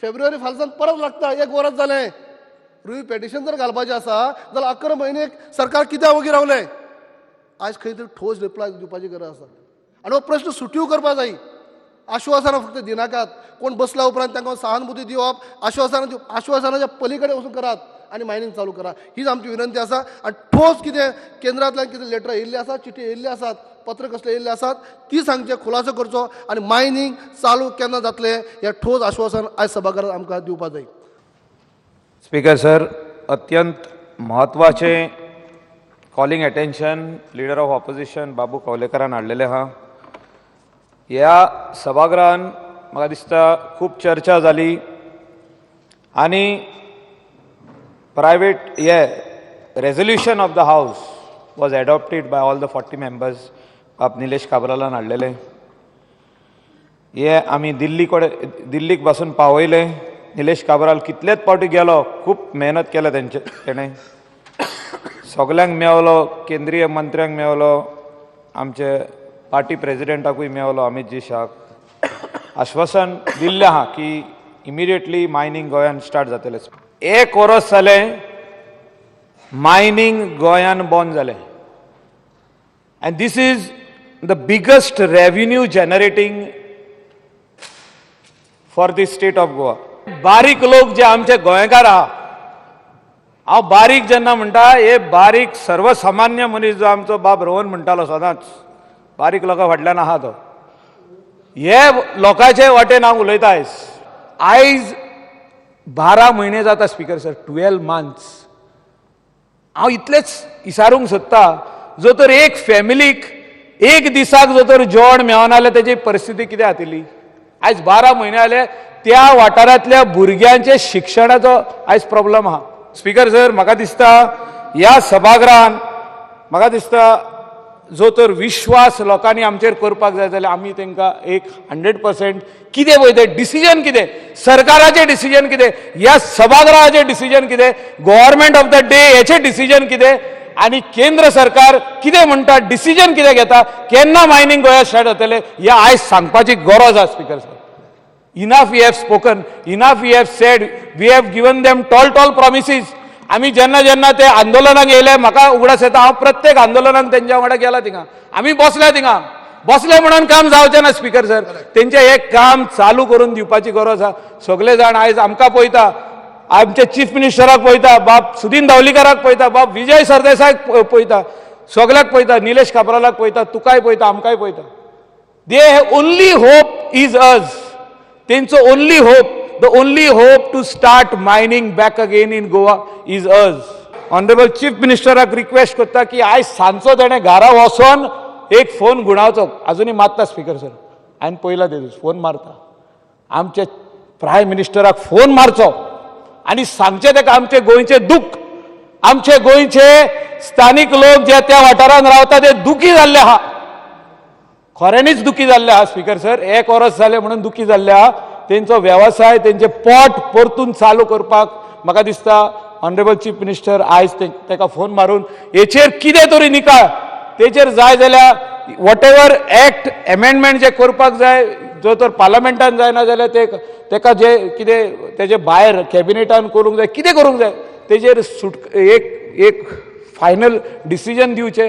February फालसान परत लागता 1 वर्स जालें रिव्यू पेटिशन जर घालपाचें आसा जाल्यार 11 म्हयने सरकार कित्याक वगी रावलें आज खंय तरी ठोस रिप्लाय दिवपाची गरज आसा आनी हो प्रश्न सुट्यो करपा जाय आश्वासनां फक्त दिनाकात कोण बसल्या उपरांत तांकां सहानुभूती दिवप आश्वासनाच्या पलीकडे वचून करात आनी मायनिंग चालू करा हीच आमची विनंती आसा आनी ठोस कितें केंद्रांतल्यान कितें लेटर येयल्ली आसात चिठी येयल्ली आसात पत्र कसले येयल्ले आसात ती सांगचे खुलासो करचो आनी मायनिंग चालू केन्ना जातलें हें ठोस आश्वासन आयज सभाघरांत आमकां दिवपा जाय स्पीकर सर, अत्यंत महत्वाचे calling attention leader of opposition Babu कवलेकरान हाडलेले आहा ह्या सभागृहान म्हाका दिसता खूब चर्चा जाली आनी private resolution of the house was adopted by all the 40 members आप निलेश काब्रालान हाडलेले हे आमी दिल्लीक पासून पावयले निलेश काब्राल कितलेच पावटी गेलो खूब मेहनत केल्या तेणें सगल्यांक मेवलो केंद्रीय मंत्र्यांक मेवलो आमचे पार्टी प्रेसिडेंटाकूय मेवलो अमित जी शाक आश्वासन दिल्लें आहा की इमिडिएटली मायनिंग गोंयान स्टार्ट जातलें 1 वर्स जालें मायनिंग गोंयान बंद जालें and this is the biggest revenue generating for the state of Goa बारीक लोक जे आमचे गोंयकार आहा हांव बारीक जेन्ना म्हणटा हे बारीक सर्वसामान्य मनीस जो आमचो बाब रोहन म्हणटालो सदांच बारीक लोकां फाटल्यान आहा तो हे लोकांचे वाटेन हांव उलयता आयज 12 म्हयने जाता स्पीकर सर 12 मंथ्स हांव इतलेच विचारूंक सोदता जो तर एक फॅमिलीक एक दिसाक जो तर जेवण मेळना जाल्यार तेजी परिस्थिती कितें जातली आयज 12 म्हयने जाले त्या वाठारांतल्या भुरग्यांचे शिक्षणाचो आयज प्रॉब्लेम आहा स्पीकर सर म्हाका दिसता ह्या सभागृहान म्हाका दिसता जो तर विश्वास लोकांनी आमचेर करपाक जाय जाल्यार आमी तांकां एक 100% कितें पळय डिसिजन कितें सरकाराचें डिसिजन कितें ह्या सभागृहाचें डिसिजन कितें गव्हर्नमेंट ऑफ द डे हेचें डिसिजन कितें आनी केंद्र सरकार कितें म्हणटा डिसिजन कितें घेता केन्ना मायनिंग गोंयांत स्टार्ट जातलें हें आयज सांगपाची गरज आसा speaker sir Enough we have spoken, enough we have said, we have given them tall promises. आमी जेन्ना ते आंदोलनाक येयले म्हाका उगडास येता हांव प्रत्येक आंदोलनाक तेंच्या वांगडा गेला थिंगा आमी बसले म्हणून काम जावचें ना स्पीकर सर तेंचें एक काम चालू करून दिवपाची गरज आसा सगळे जाण आयज आमकां पळयता आमचे चीफ मिनिस्टराक पळयता बाब सुदीन धावलीकराक पळयता बाब विजय सरदेसायक पळयता सगळ्याक पळयता निलेश काब्रालाक पळयता तुकाय पळयता आमकांय पळयता they only hope is us तेंचो the only hope to start mining back again in Goa is us honourable chief मिनिस्टराक रिक्वेस्ट करता की आयज सांजचो तेणें घरा वचोन एक फोन गुणावचो अजुनूय मारता स्पीकर सर हांवें पळयला ते दीस फोन मारता आमचे प्रायम मिनिस्टराक फोन मारचो आनी सांगचें ताका आमचे गोंयचें दूख आमचे गोंयचे स्थानीक लोक जे त्या वाठारांत रावता ते दुखी जाल्ले आहा खऱ्यांनीच दुखी जाल्ले आहा स्पीकर सर 1 वर्स जालें म्हणून दुखी जाल्ले आहा तेंचो वेवसाय तेंचे पोट परतून चालू करपाक म्हाका दिसता ऑनरेबल चीफ मिनिस्टर आयज ताका फोन मारून हेचेर कितें तरी निकाल तेचेर जाय जाल्यार वॉट एवर एक्ट एमेंडमेंट जे करपाक जाय जो तर पार्लमेंटान जायना जाल्यार तेका जे कितें तेजे भायर कॅबिनेटान करूंक जाय कितें करूंक जाय तेचेर एक फायनल डिसिजन दिवचें